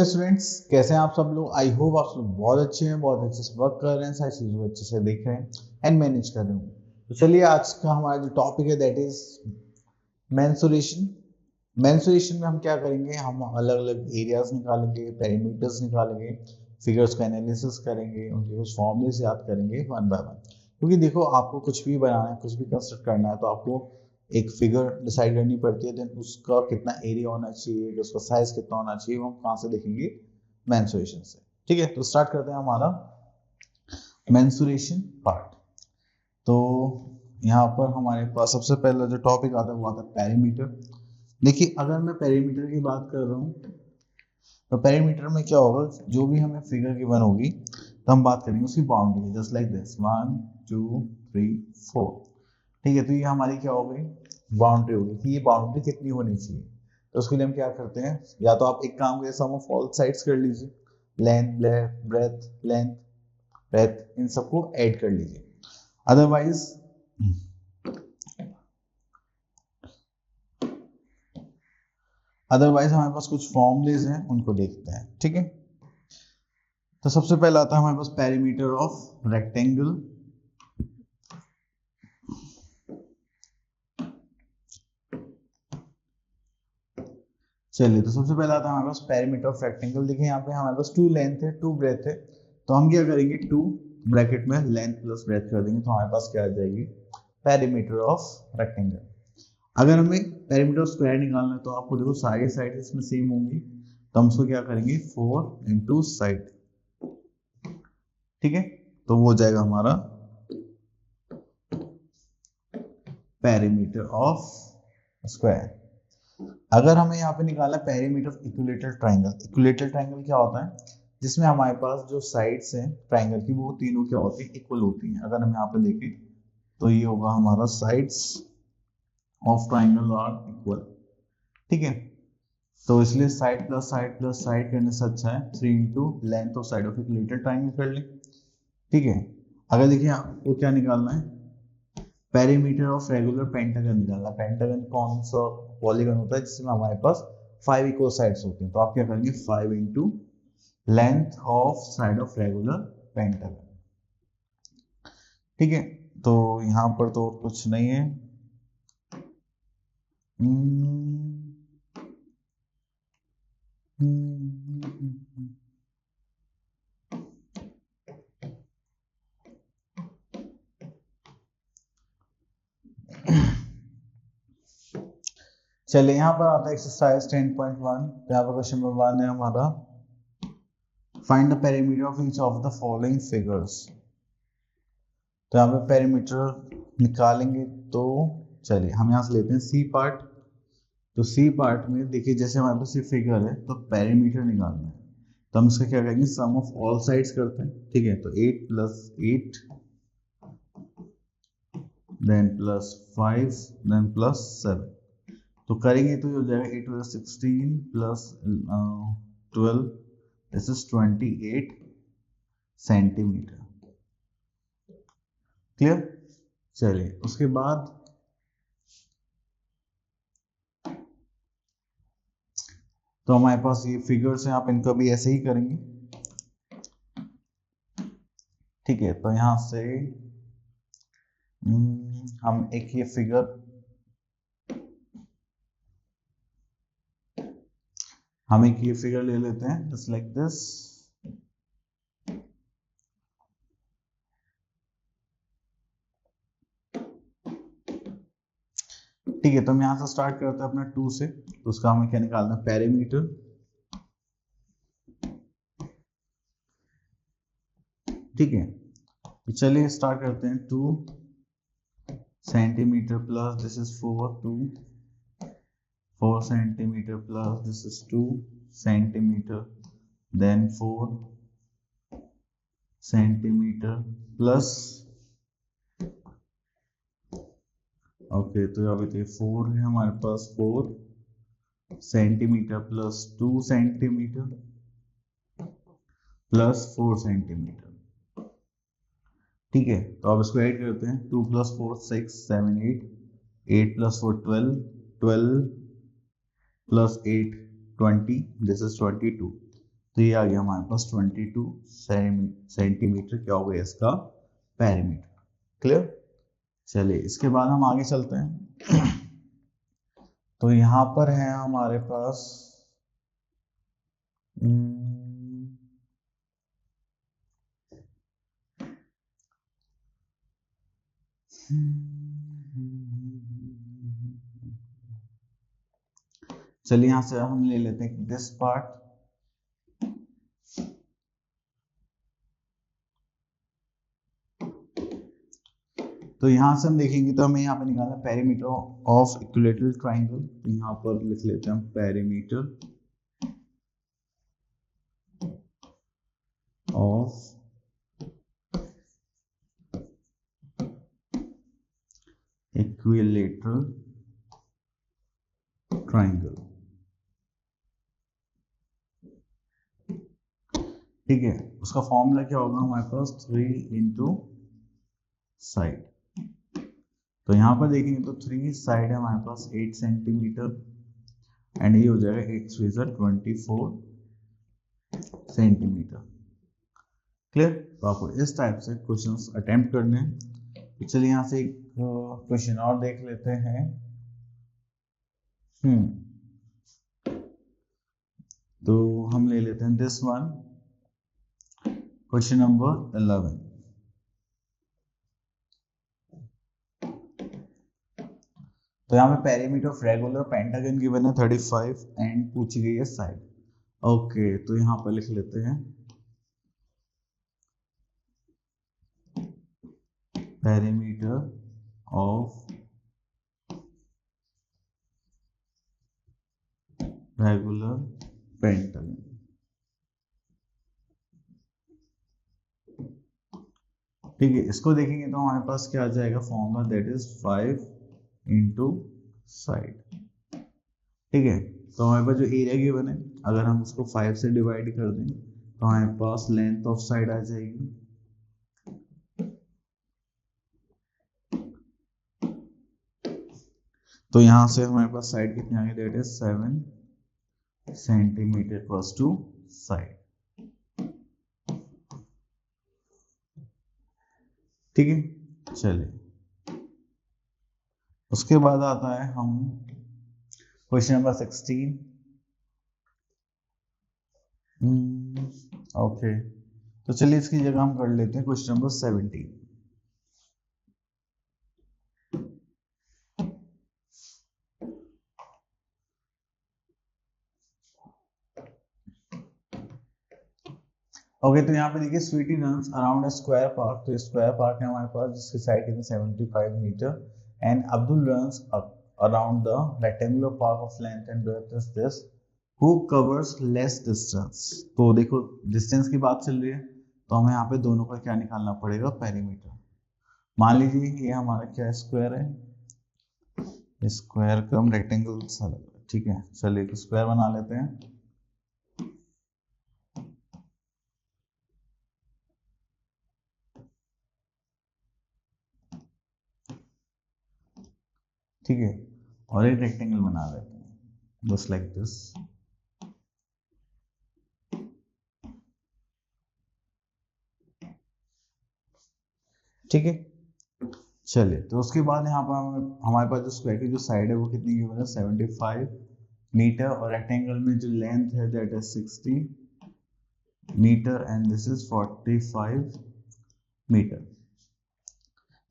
Students, कैसे हैं आप सब लोग। आई होप आप सब बहुत अच्छे हैं, बहुत अच्छे से वर्क कर रहे हैं, सारी चीज़ों को अच्छे से देख रहे हैं एंड मैनेज कर रहे हैं। तो चलिए आज का हमारा जो टॉपिक है दैट इज मेंसुरेशन। मेंसुरेशन में हम क्या करेंगे, हम अलग अलग एरियाज निकालेंगे, पेरीमीटर्स निकालेंगे, फिगर्स का एनालिसिस करेंगे, उनके कुछ फॉर्मूलेस याद करेंगे वन बाय वन। क्योंकि देखो, आपको कुछ भी बनाना है, कुछ भी कंस्ट्रक्ट करना है, तो आपको एक फिगर डिसाइड करनी पड़ती है, देन उसका कितना एरिया होना चाहिए, उसका साइज कितना होना चाहिए, वो हम कहाँ से देखेंगे, मेंसुरेशन से। ठीक है, तो स्टार्ट करते हैं हमारा मेंसुरेशन पार्ट। तो यहाँ पर हमारे पास सबसे पहला जो टॉपिक आता है वो आता है पेरीमीटर। देखिए, अगर मैं पेरीमीटर की बात कर रहा हूँ तो पेरीमीटर में क्या होगा, जो भी हमें फिगर गिवन होगी तो हम बात करेंगे उसकी बाउंड्री की, जस्ट लाइक दिस 1 2 3 4। ठीक है, तो ये हमारी क्या हो गई, बाउंड्री होगी कि ये बाउंड्री कितनी होनी चाहिए। तो उसके लिए हम क्या करते हैं, या तो आप एक काम करिए, सम ऑफ ऑल साइड्स कर लीजिए, length breadth length breath in सबको ऐड कर लीजिए। अदरवाइज हमारे पास कुछ फॉर्मूलेज हैं, उनको देखते हैं। ठीक है, तो सबसे पहला आता है हमारे पास पेरीमीटर ऑफ रेक्टेंगल। चलिए, तो सबसे पहला आता है हमारे पास पेरीमीटर ऑफ रेक्टेंगल। देखिए यहाँ पे हमारे पास 2 लेंथ है 2 ब्रेथ है, तो हम क्या करेंगे, 2 ब्रैकेट में लेंथ प्लस ब्रेथ कर देंगे, तो हमारे पास क्या आ जाएगी, पेरीमीटर ऑफ रेक्टेंगल। अगर हमें पेरीमीटर ऑफ स्क्वायर निकालना है तो आपको देखो सारी साइड इसमें सेम होंगी, तो हम उसको क्या करेंगे 4 इंटू साइड। ठीक है, तो वो हो जाएगा हमारा पेरीमीटर ऑफ स्क्वायर। अगर हमें यहाँ पे निकालना है perimeter of equilateral triangle. Equilateral triangle क्या होता है, जिसमें हमारे पास जो साइड्स हैं ट्राइंगल की वो तीनों क्या होती है, इक्वल होती हैं। अगर हम यहाँ पे देखें तो ये होगा हमारा sides of triangle are equal. ठीक है, तो इसलिए साइड प्लस साइड करने से अच्छा है 3 into length of side of equilateral triangle कर लें। ठीक है, अगर देखिए आपको क्या निकालना है, पेरीमीटर ऑफ रेगुलर पेंटागन निकालना। पेंटागन कौन सा पॉलीगन होता है जिसमें हमारे पास 5 इक्वल साइड्स होती हैं, तो आप क्या करेंगे 5 into length of side of regular pentagon. ठीक है, तो यहाँ पर तो कुछ नहीं है। चलिए, यहाँ पर आता है एक्सरसाइज 10.1। यहाँ पर क्वेश्चन नंबर 1 है हमारा, find the perimeter of each of the following figures. तो यहाँ पे पेरीमीटर निकालेंगे, तो चलिए हम यहाँ से लेते हैं सी पार्ट। तो सी पार्ट में देखिए, जैसे हमारे पास ये फिगर है तो पेरीमीटर निकालना है, तो हम इसका क्या करेंगे, सम ऑफ ऑल साइड्स करते हैं। ठीक है, तो 8 plus 8 then plus 5 then plus 7, तो करेंगे तो ये हो जाएगा 8 plus 16 plus 12, this is 28 centimetre. Clear. चलिए, उसके बाद तो हमारे पास ये फिगर्स हैं, आप इनका भी ऐसे ही करेंगे। ठीक है, तो यहां से हम एक ये फिगर ले लेते हैं, जस्ट लाइक दिस। ठीक है, तो हम यहां से स्टार्ट करते हैं अपना 2 से, तो उसका हमें क्या निकालना है, पेरीमीटर। ठीक है, तो चलिए स्टार्ट करते हैं। 2 centimetre plus this is 4 centimetre plus this is 2 centimetre, then 4 centimetre plus, okay, तो यहाँ पे 4 है हमारे पास, 4 centimetre plus 2 centimetre plus 4 centimetre. ठीक है, तो अब इसको ऐड करते हैं, 2 plus 4 6 7 8, 8 plus 4 12, 12 plus 8 20, this is 22। तो ये आ गया हमारे पास 22 सेंटीमीटर क्या हो गया इसका पेरीमीटर। क्लियर। चलिए इसके बाद हम आगे चलते हैं। तो यहाँ पर है हमारे पास चलिए यहां से हम ले लेते हैं दिस पार्ट। तो यहां से हम देखेंगे तो हमें यहाँ पे निकालना पेरीमीटर ऑफ इक्विलेटरल ट्राइंगल। तो यहाँ पर लिख लेते हैं हम पेरीमीटर ऑफ इक्विलेटरल ट्राइंगल। ठीक है, उसका फॉर्मूला क्या होगा हमारे पास 3 इंटू साइड। तो यहाँ पर देखेंगे तो 3 साइड है हमारे पास 8 सेंटीमीटर एंड ये हो जाएगा 8 3 24 सेंटीमीटर। क्लियर। तो आपको इस टाइप से क्वेश्चंस अटेम्प्ट करने हैं। तो चलिए यहाँ से एक क्वेश्चन और देख लेते हैं। तो हम ले लेते हैं दिस वन, क्वेश्चन नंबर 11। तो यहाँ पे perimeter of regular pentagon given है 35 एंड पूछी गई है साइड। ओके, तो यहाँ पर लिख लेते हैं पेरीमीटर ऑफ रेगुलर पेंटागन। ठीक है, इसको देखेंगे तो हमारे पास क्या आ जाएगा formula, that is 5 into side. ठीक है, तो हमारे पास जो एरिया गिवन है अगर हम उसको 5 से डिवाइड कर दें तो हमारे पास लेंथ ऑफ साइड आ जाएगी। तो यहां से हमारे पास साइड कितनी आ गई, that is 7 centimetre equals to side. ठीक है, चलिए उसके बाद आता है हम क्वेश्चन नंबर 16। ओके, तो चलिए इसकी जगह हम कर लेते हैं क्वेश्चन नंबर 17। ओके, तो यहाँ पे देखिए Sweety runs around a square park. तो स्क्वायर पार्क है हमारे पास जिसकी साइड कितनी 75 metre and Abdul runs around the rectangular park of length and breadth is this who covers less distance. तो देखो डिस्टेंस की बात चल रही है तो हमें यहाँ पे दोनों का क्या निकालना पड़ेगा, पेरीमीटर। मान लीजिए ये हमारा क्या स्क्वायर है, स्क्वायर का हम रेक्टेंगल सा लग रहा है। ठीक है, चलिए स्क्वायर बना लेते हैं। ठीक है, और एक रेक्टेंगल बना लेते हैं जस्ट लाइक दिस। ठीक है, चलिए तो उसके बाद यहाँ पर हमारे पास जो स्क्वायर की जो साइड है वो कितनी गिवन है 75 मीटर और रेक्टेंगल में जो लेंथ है that is 60 metre and this is 45 metre.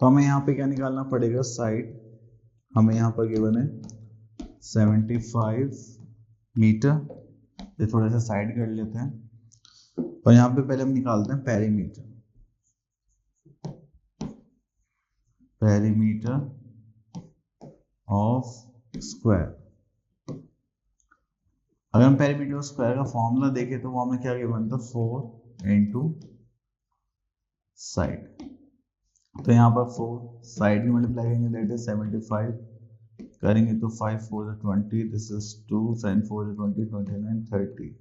तो हमें यहाँ पे क्या निकालना पड़ेगा, साइड। हमें यहाँ पर गिवन है 75 मीटर। ये थोड़ा सा साइड कर लेते हैं और यहाँ पे पहले हम निकालते हैं पेरीमीटर। Perimeter of square. अगर हम पेरीमीटर ऑफ स्क्वायर का फॉर्मूला देखें तो वो हमें क्या गिवन था, 4 इंटू साइड। तो यहाँ पर 4 साइड की मल्टीप्लाई करेंगे दैट इज 75 करेंगे तो 5 4 20, दिस इज 2 sin 4 20 29 30।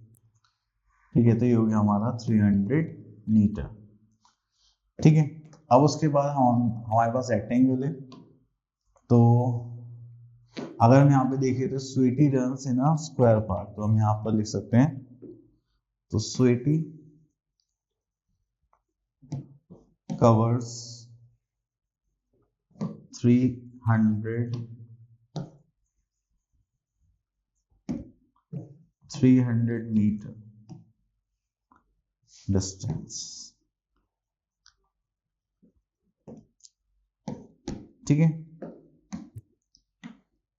ठीक है, तो ये हो गया हमारा 300 मीटर। ठीक है, अब उसके बाद हमारे पास रेक्टेंगल है। तो अगर हम यहाँ पे देखें तो Sweety runs in a square park, तो हम यहाँ पर लिख सकते हैं तो स्वीटी covers 300 meter distance। ठीक है,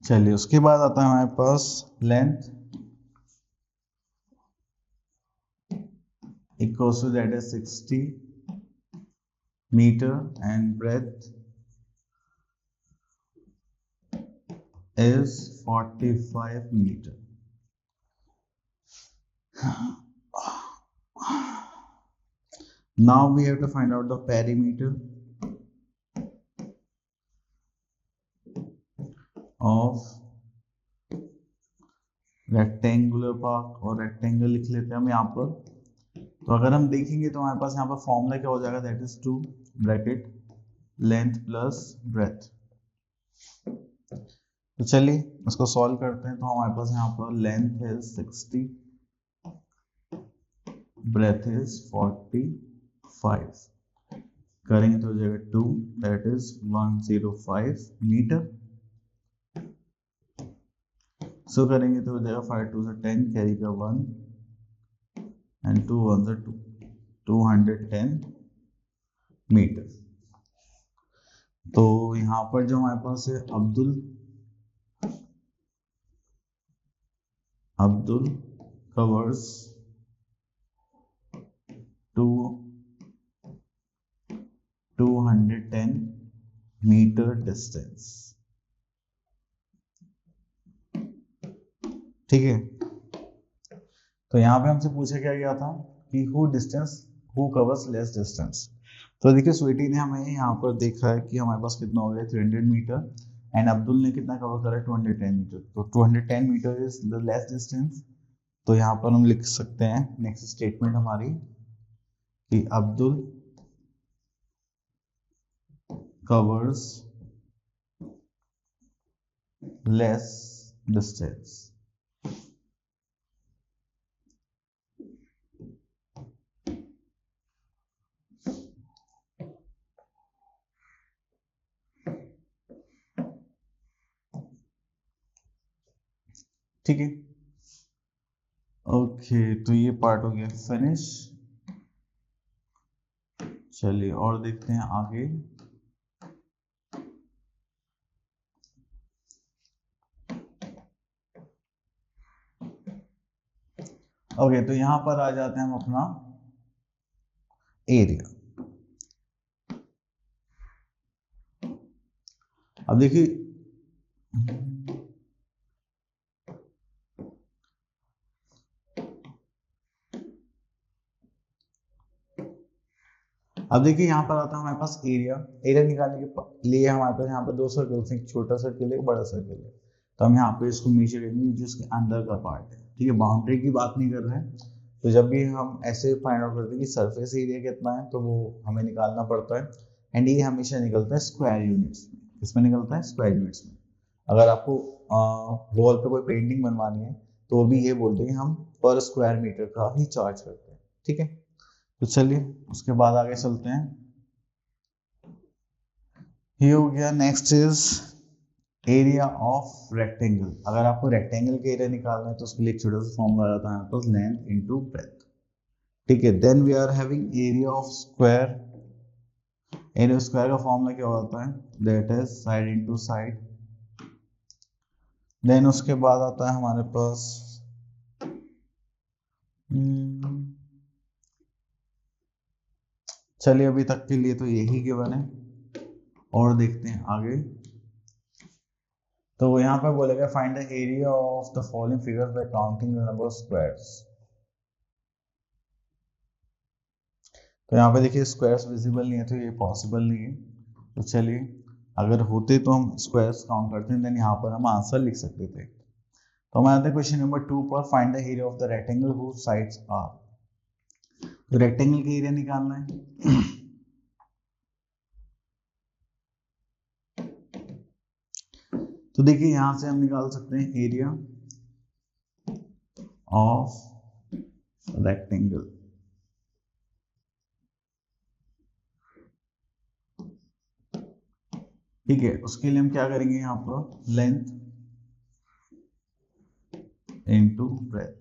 चलिए उसके बाद आता है हमारे पास length equals to that is 60 meter and breadth is 45 meter। Now we have to find out the perimeter of rectangular part, और rectangle लिख लेते हैं हम यहाँ पर। तो अगर हम देखेंगे तो हमारे पास यहाँ पर फॉर्मूला क्या हो जाएगा, that is 2 bracket length plus breadth. तो चलिए उसको सॉल्व करते हैं। तो हमारे पास यहाँ पर लेंथ है 60, ब्रेथ इज 45, करेंगे तो हो जाएगा 2, दैट इज 105 मीटर। सो करेंगे तो हो जाएगा 5 2 से 10, कैरी का 1 एंड 2 1 से 2, 210 मीटर। तो यहाँ पर जो हमारे पास है अब्दुल कवर्स 210 मीटर डिस्टेंस। ठीक है, तो यहाँ पे हमसे पूछा क्या गया था कि हु कवर्स लेस डिस्टेंस। तो देखिए स्वीटी ने हमें यहाँ पर देखा है कि हमारे पास कितना हो गया 300 मीटर एंड अब्दुल ने कितना कवर करा है 210 मीटर। तो 210 metre is the less distance. तो यहाँ पर हम लिख सकते हैं नेक्स्ट स्टेटमेंट हमारी कि अब्दुल कवर्स लेस डिस्टेंस। ठीक है, ओके तो ये पार्ट हो गया फिनिश। चलिए और देखते हैं आगे। ओके तो यहां पर आ जाते हैं हम अपना एरिया। अब देखिए यहाँ पर आता है हमारे पास एरिया निकालने के लिए हमारे पास यहाँ पर दो सर्कल्स हैं, एक छोटा सर्कल है एक बड़ा सर्कल है। तो हम यहाँ पे इसको मेजर करेंगे जो इसके अंदर का पार्ट है। ठीक है, बाउंड्री की बात नहीं कर रहे हैं। तो जब भी हम ऐसे फाइंड आउट करते हैं कि सरफेस एरिया कितना है तो वो हमें निकालना पड़ता है एंड ये हमेशा निकलता है स्क्वायर यूनिट्स में। किसमें निकलता है? स्क्वायर यूनिट्स में। अगर आपको वॉल पे कोई पेंटिंग बनवानी है तो भी ये बोलते हैं हम पर स्क्वायर मीटर का ही चार्ज करते हैं। ठीक है, तो चलिए उसके बाद आगे चलते हैं। ये हो गया। Next is area of rectangle. अगर आपको रेक्टेंगल का एरिया निकालना है तो उसके लिए एक छोटा सा फॉर्मूला आता है तो लेंथ इनटू ब्रेथ। ठीक है, then we are having area of square. Area of square का फॉर्मूला क्या होता है? That is side into side. Then उसके बाद आता है हमारे पास चलिए अभी तक के लिए तो यही गिवन है और देखते हैं आगे। तो यहाँ पर बोलेगा find the area of the following figures bye counting the number of squares. तो यहाँ पे देखिए स्क्वायर्स विजिबल नहीं है तो ये पॉसिबल नहीं है। तो चलिए अगर होते तो हम स्क्वायर्स काउंट करते हैं, देन यहाँ पर हम आंसर लिख सकते थे। तो हमारे आते हैं क्वेश्चन नंबर 2 पर find the area of the rectangle whose sides are. तो रेक्टेंगल का एरिया निकालना है। तो देखिए यहां से हम निकाल सकते हैं एरिया ऑफ रेक्टेंगल। ठीक है, उसके लिए हम क्या करेंगे, यहाँ पर लेंथ इनटू ब्रेथ।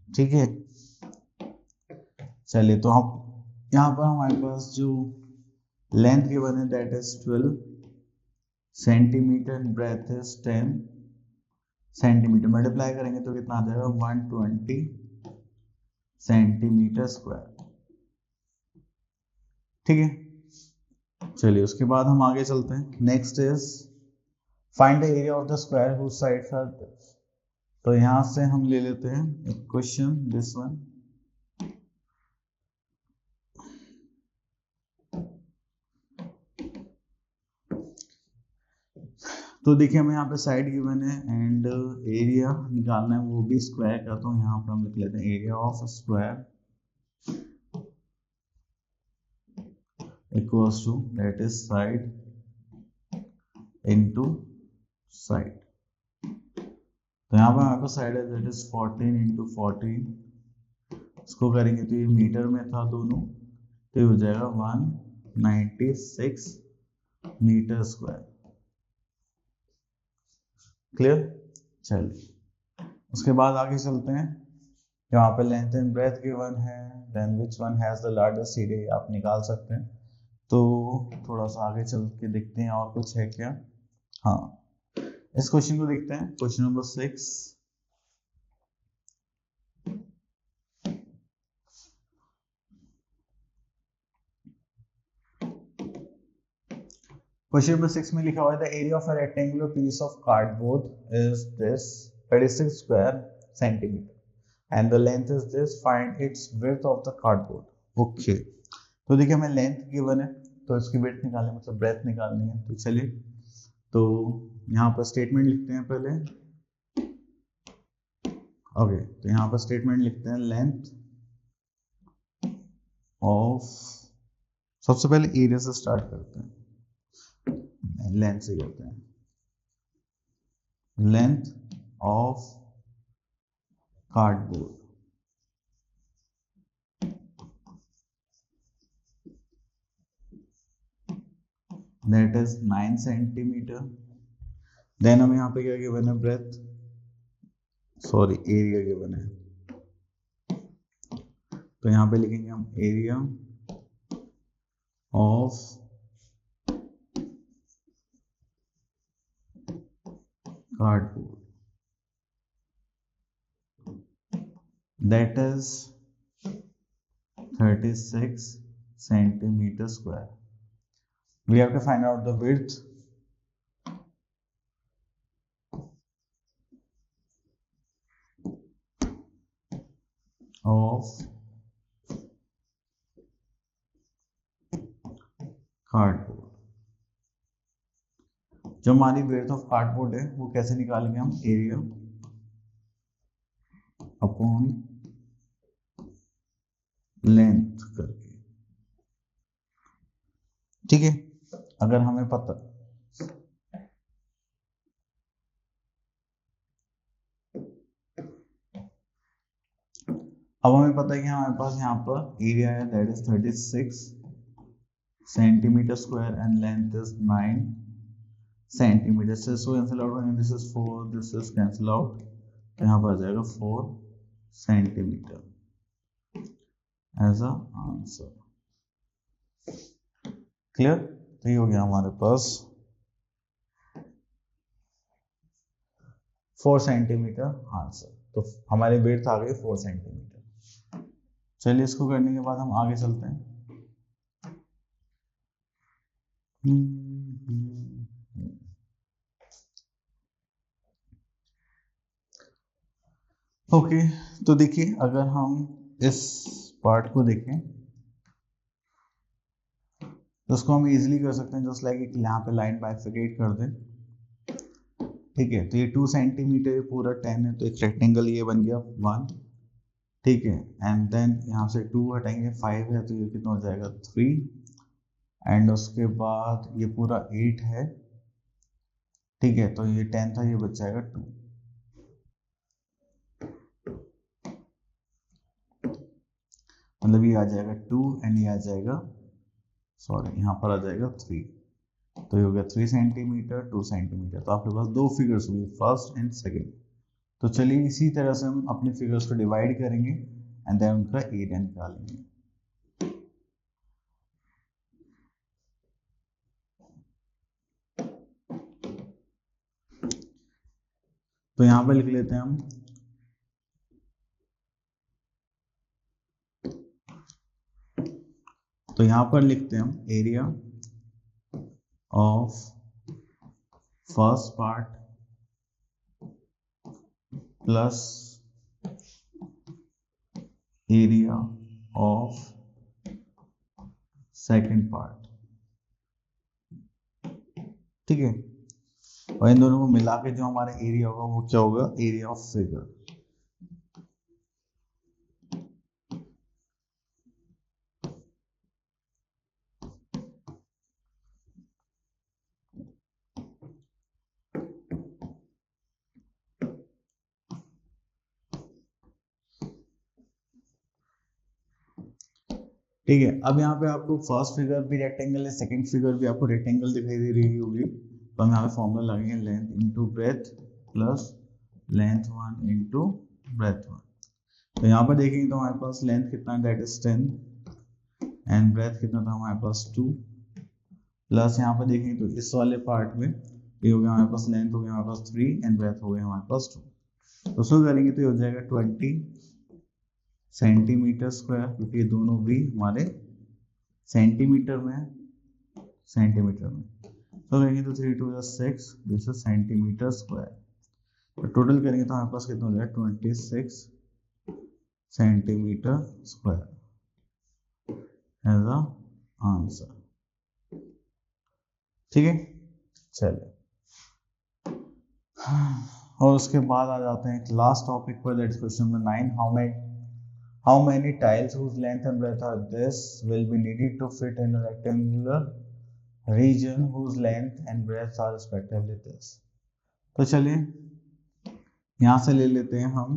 ठीक है, चलिए तो हम यहाँ पर हमारे पास जो लेंथ गिवन है that is 12 centimetre and breadth is 10 centimetre. Multiply करेंगे तो कितना आ जाएगा, 120 सेंटीमीटर स्क्वायर। ठीक है, चलिए उसके बाद हम आगे चलते हैं। Next is find the area of the square whose sides are this. तो यहां से हम ले लेते हैं एक क्वेश्चन, दिस वन। तो देखिए हमें यहाँ पे साइड गिवन है एंड एरिया निकालना है, वो भी स्क्वायर का। तो यहाँ पर हम लिख लेते हैं area of square equals to that is side into side. तो यहाँ पर हमारे पास साइड है दैट इज 14 इंटू 14। इसको करेंगे तो ये मीटर में था दोनों, तो ये हो जाएगा 196 मीटर स्क्वायर। क्लियर, चलिए उसके बाद आगे चलते हैं। यहाँ पे लेंथ एंड ब्रेथ गिवन है, then which one has the largest area आप निकाल सकते हैं। तो थोड़ा सा आगे चल के देखते हैं और कुछ है क्या। हाँ, इस क्वेश्चन को देखते हैं, क्वेश्चन नंबर 6। क्वेश्चन नंबर 6 में लिखा हुआ है the area of a rectangular piece of cardboard is this 36 square centimetre and the length is this, find its width of the cardboard. Okay, तो देखिए हमें लेंथ गिवन है, तो इसकी विड्थ निकालनी मतलब ब्रेथ निकालनी है। तो चलिए, तो यहाँ पर स्टेटमेंट लिखते हैं पहले। ओके, तो यहाँ पर स्टेटमेंट लिखते हैं लेंथ ऑफ, सबसे पहले एरिया से स्टार्ट करते हैं, लेंथ से करते हैं। Length of cardboard that is 9 centimetre. Then हमें यहाँ पे क्या गिवन है, ब्रेथ, सॉरी एरिया गिवन है। तो यहाँ पे लिखेंगे हम area of cardboard that is 36 centimeter square. We have to find out the width of cardboard. जो हमारी width ऑफ कार्डबोर्ड है वो कैसे निकालेंगे हम, एरिया अपॉन लेंथ करके। ठीक है, अगर हमें पता, अब हमें पता है कि हमारे पास यहाँ पर एरिया है that is 36 centimetre square and length is 9 centimetre. से इसको कैंसिल आउट करेंगे, this is 4, this is cancel out, तो यहाँ पर आ जाएगा 4 centimetre as a answer. Clear, तो ये हो गया हमारे पास 4 सेंटीमीटर आंसर। तो हमारी विड्थ आ गई 4 सेंटीमीटर। चलिए इसको करने के बाद हम आगे चलते हैं। ओके, तो देखिए अगर हम इस पार्ट को देखें तो उसको हम इजीली कर सकते हैं, जस्ट लाइक यहाँ पे लाइन बाइफिकेट कर दें। ठीक है, तो ये 2 सेंटीमीटर पूरा 10 है, तो एक रेक्टेंगल ये बन गया 1। ठीक है, एंड देन यहाँ से 2 हटाएंगे, 5 है, तो ये कितना हो जाएगा 3, एंड उसके बाद ये पूरा 8 है। ठीक है, तो ये 10 था, ये बच जाएगा 2। मतलब ये आ जाएगा 2 एंड ये आ जाएगा, सॉरी यहाँ पर आ जाएगा 3, तो ये हो गया 3 सेंटीमीटर 2 सेंटीमीटर। तो आपके पास दो फिगर्स होंगी, फर्स्ट एंड सेकेंड। तो चलिए इसी तरह से हम अपने फिगर्स को डिवाइड करेंगे एंड देन उनका एरिया निकालेंगे। तो यहां पर लिख लेते हैं हम तो यहां पर लिखते हैं हम area of first part plus area of second part, ठीक है। और इन दोनों को मिला के जो हमारा एरिया होगा वो क्या होगा, एरिया ऑफ फिगर। ठीक है, अब यहाँ पे आपको फर्स्ट फिगर भी रेक्टेंगल है, सेकंड फिगर भी आपको रेक्टेंगल दिखाई दे रही होगी। तो हम यहाँ पे फॉर्मूला लगेंगे length into breadth plus length 1 into breadth 1। तो यहाँ पर देखेंगे तो हमारे पास लेंथ कितना है, दैट इज 10 एंड ब्रेथ कितना था हमारे पास 2, प्लस यहाँ पर देखेंगे तो इस वाले पार्ट में ये हो गया हमारे पास, लेंथ हो गया हमारे पास 3 एंड ब्रेथ हो गया हमारे पास 2। तो सो करेंगे तो ये हो जाएगा 20 सेंटीमीटर स्क्वायर, क्योंकि ये दोनों भी हमारे सेंटीमीटर में है, सेंटीमीटर में। तो करेंगे तो 3 2 6, दिस इज सेंटीमीटर स्क्वायर। तो टोटल करेंगे तो हमारे पास कितना हो जाएगा 26 centimetre square as a answer, ठीक है। चलिए और उसके बाद आ जाते हैं लास्ट टॉपिक पर, that is question number 9। How many tiles whose length and breadth are this will be needed to fit in a rectangular region whose length and breadth are respectively this? तो चलिए यहाँ से ले लेते हैं हम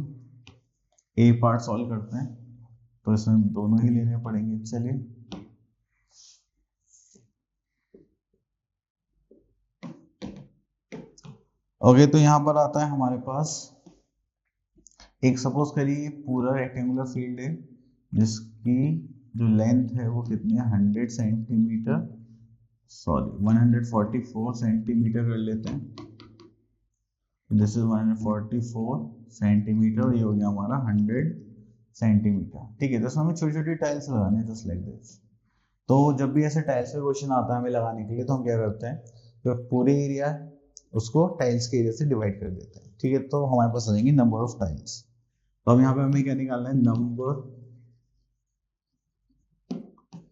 A part solve करते हैं, तो इसमें दोनों ही लेने पड़ेंगे। चलिए ओके, तो यहाँ पर आता है हमारे पास एक, सपोज करिए पूरा रेक्टेंगुलर फील्ड है जिसकी जो लेंथ है वो कितनी है 100 सेंटीमीटर, सॉरी 144 सेंटीमीटर कर लेते हैं। दिस इज 144 सेंटीमीटर, ये हो गया हमारा 100 सेंटीमीटर, ठीक है। तो हमें छोटी छोटी टाइल्स लगाने हैं जस्ट लाइक दिस। तो जब भी ऐसे टाइल्स पे क्वेश्चन आता है हमें लगाने के लिए, तो हम क्या करते हैं, जो पूरे एरिया है उसको टाइल्स के एरिया से डिवाइड कर देते हैं, ठीक है। तो हमारे पास आ जाएंगे नंबर ऑफ टाइल्स। तो अब यहाँ पे हमें क्या निकालना है, number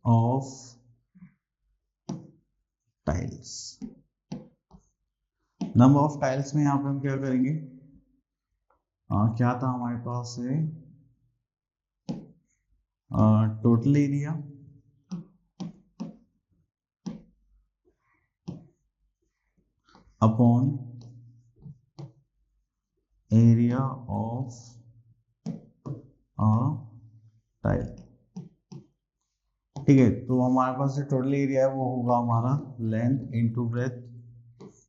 of tiles. Number of tiles में यहाँ पे हम क्या करेंगे, क्या था हमारे पास है total area upon area of tile, ठीक है। तो हमारे पास जो टोटल एरिया है वो होगा हमारा लेंथ इंटू ब्रेथ,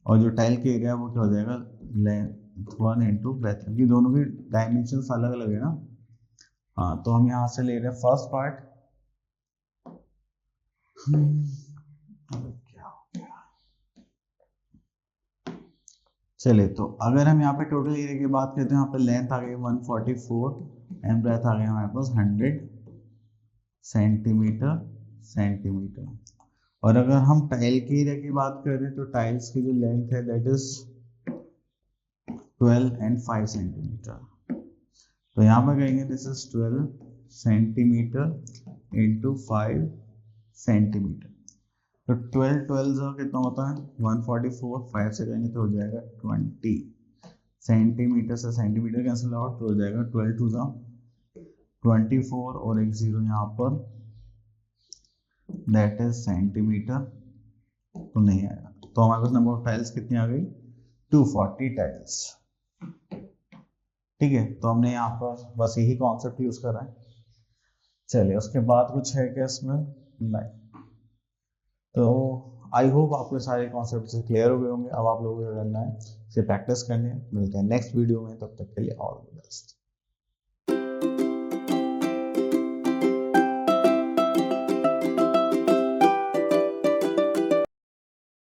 और जो टाइल का एरिया है वो क्या हो जाएगा, लेंथ 1 इंटू ब्रेथ, क्योंकि दोनों की डायमेंशन अलग अलग है ना। हाँ, तो हम यहाँ से ले रहे हैं फर्स्ट पार्ट, चलिए। तो अगर हम यहाँ पे टोटल एरिया की बात करते हैं, यहाँ पे लेंथ आ गई 144 एंड ब्रेथ आ गया हमारे पास 100 सेंटीमीटर। और अगर हम टाइल के एरिया की बात करें तो टाइल्स की जो लेंथ है दैट इज 12 एंड 5 सेंटीमीटर। तो यहाँ पर कहेंगे this is 12 centimetre into 5 centimetre. तो 12 कितना होता है 144, 5 से कहेंगे तो हो जाएगा 20 सेंटीमीटर से सेंटीमीटर कैंसिल आउट, तो हो जाएगा 12 टू 24 और एक जीरो यहाँ पर, दैट इज सेंटीमीटर, तो नहीं आएगा। तो हमारे पास नंबर ऑफ टाइल्स कितनी आ गई 240 टाइल्स, ठीक है। तो हमने यहाँ पर बस यही कॉन्सेप्ट यूज करा है। चलिए उसके बाद कुछ है क्या इसमें? नहीं। तो आई होप आपके सारे कॉन्सेप्ट से क्लियर हो गए होंगे। अब आप लोगों को क्या करना है, इसे प्रैक्टिस करनी है। मिलते हैं नेक्स्ट वीडियो में, तब तक के लिए ऑल द बेस्ट।